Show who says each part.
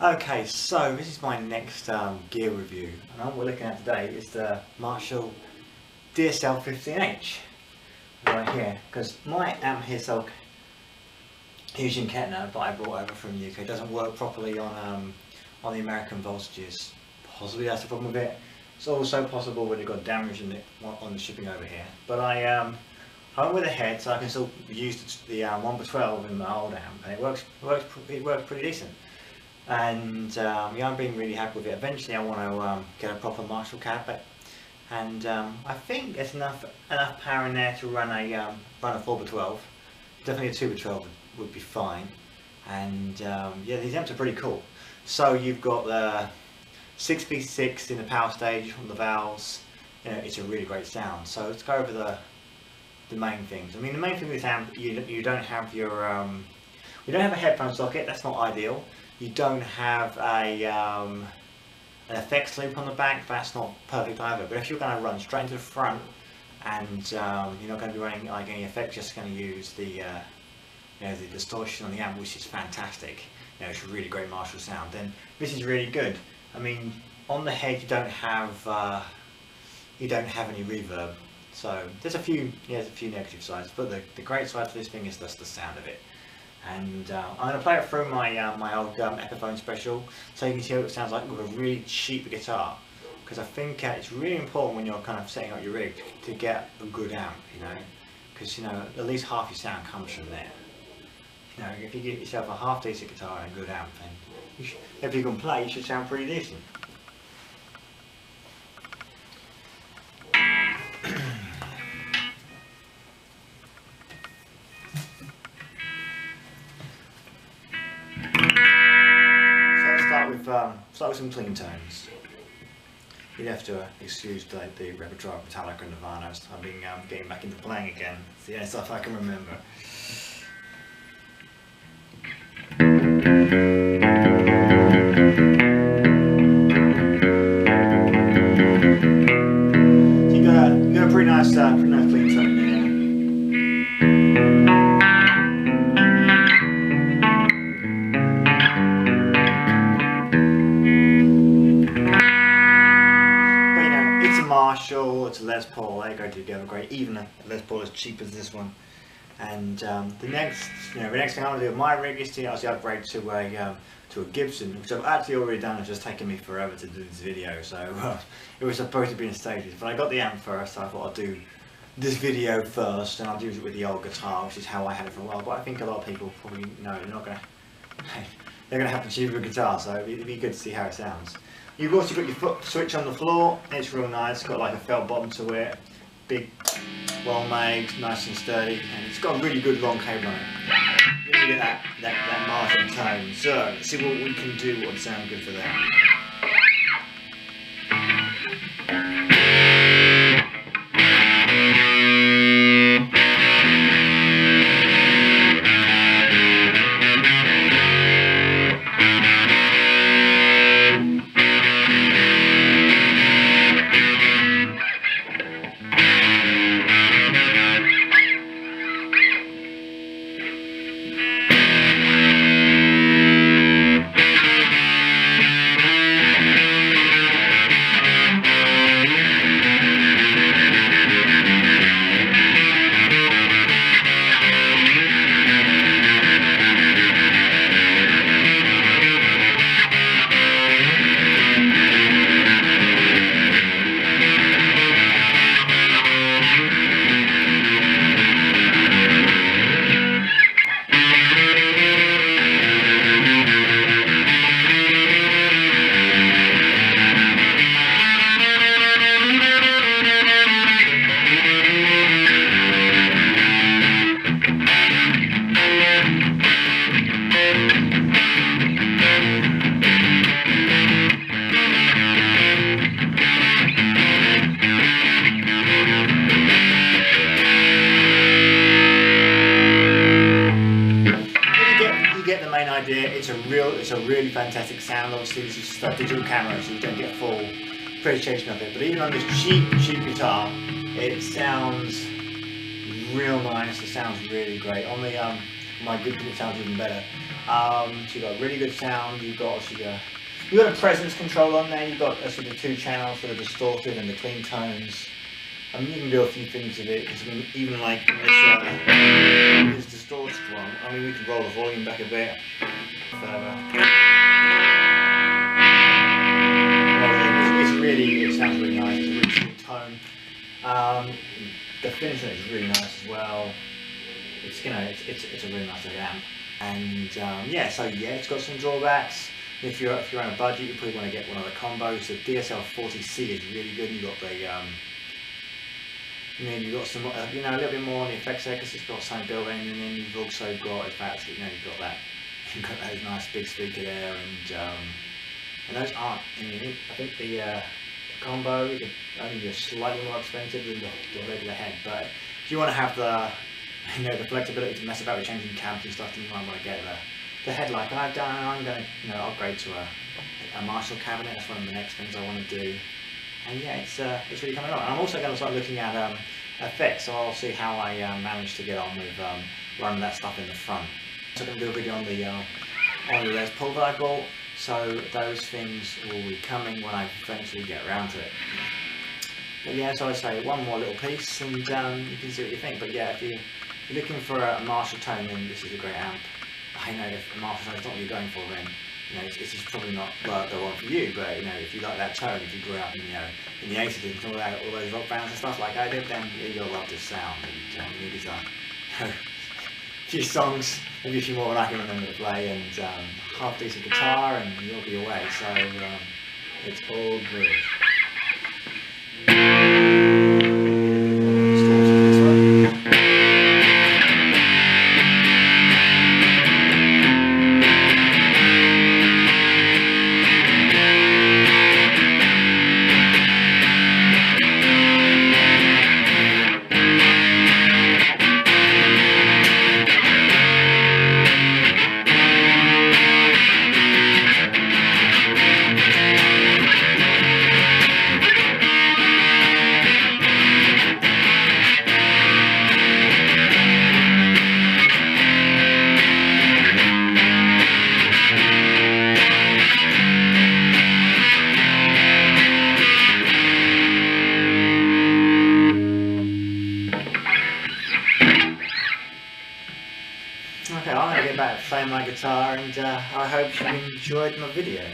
Speaker 1: Okay, so this is my next gear review, and what we're looking at today is the Marshal DSL15H right here, because my amp here, so using Kettner, but I brought over from the UK, doesn't work properly on the American voltages. Possibly that's the problem with it. It's also possible when it got damaged in it on the shipping over here. But I went with a head, so I can still use the 1/12 in my old amp, and it works pretty decent. And yeah, I'm being really happy with it. Eventually I want to get a proper Marshall cab, and I think there's enough power in there to run a 4x12. Definitely a 2x12 would be fine. And yeah, these amps are pretty cool. So you've got the 6v6 in the power stage on the valves. You know, it's a really great sound. So let's go over the main things. I mean, the main thing with this amp, you don't have your you don't have a headphone socket. That's not ideal. You don't have an effects loop on the back. That's not perfect either. But if you're going to run straight into the front and you're not going to be running like any effects, just going to use the the distortion on the amp, which is fantastic. You know, it's a really great Marshall sound. Then this is really good. I mean, on the head you don't have any reverb. So there's a few negative sides, but the great side to this thing is just the sound of it. And I'm going to play it through my my old Epiphone Special, so you can see what it sounds like with a really cheap guitar. Because I think it's really important when you're kind of setting up your rig to get a good amp, you know, because at least half your sound comes from there. You know, if you get yourself a half decent guitar and a good amp, then if you can play, you should sound pretty decent. Start with some clean tones. You'd have to excuse the repertoire of Metallica and Nirvana. I've been getting back into playing again. It's the only stuff I can remember. So you got a pretty nice clean tone there. Marshall, it's a Les Paul, they go together great, even a Les Paul as cheap as this one. And the next thing I want to do with my rig is to upgrade to a Gibson, which I've actually already done. It's just taken me forever to do this video, so it was supposed to be in stages. But I got the amp first, so I thought I'd do this video first, and I'll do it with the old guitar, which is how I had it for a while. But I think a lot of people probably know they're gonna have the cheaper guitar, so it'd be good to see how it sounds. You've also got your foot switch on the floor. It's real nice. It's got like a felt bottom to it. Big, well made, nice and sturdy, and it's got a really good long cable on it. Really get that Marshall tone. So let's see what we can do. What would sound good for that. It's a really fantastic sound. Obviously this is just a digital camera, so you don't get full appreciation of it, but even on this cheap guitar it sounds real nice. It sounds really great. On the my goodness, it sounds even better. So you've got really good sound. You've got you've got a presence control on there. You've got the 2 channels for the distorted and the clean tones. I mean, you can do a few things with it, because I mean, even like this distorted one, I mean, we can roll the volume back a bit further. It sounds really nice. It's a really sweet tone. The finish on it is really nice as well. It's it's a really nice little amp. And yeah, so yeah, it's got some drawbacks. If you're on a budget, you probably want to get one of the combos. The DSL40C is really good. You've got the you've got some a little bit more on the effects there, because it's got something built in, and then you've also got, in fact, you've got that nice big speaker there, and those aren't. I think the combo is only just slightly more expensive than the regular head, but if you want to have the the flexibility to mess about with changing cabs and stuff, then you might want to get the head like I've done. I'm going to upgrade to a Marshal cabinet. That's one of the next things I want to do. And yeah, it's really coming on. I'm also going to start looking at effects, so I'll see how I manage to get on with running that stuff in the front. So I'm going to do a video on the Les Paul that I bought. So those things will be coming when I eventually get around to it. But yeah, so I say one more little piece, and you can see what you think. But yeah, if you're looking for a Marshal tone, then this is a great amp. I know if a Marshal tone is not what you're going for, then this is probably not the one for you. But if you like that tone, if you grew up in the 80s and all those rock bands and stuff like I did, then you'll love this sound. And you need a few songs, maybe a few more than I can remember to play, and half decent guitar, and you'll be away. So it's all good. Okay, I'm going to get back to playing my guitar, and I hope you enjoyed my video.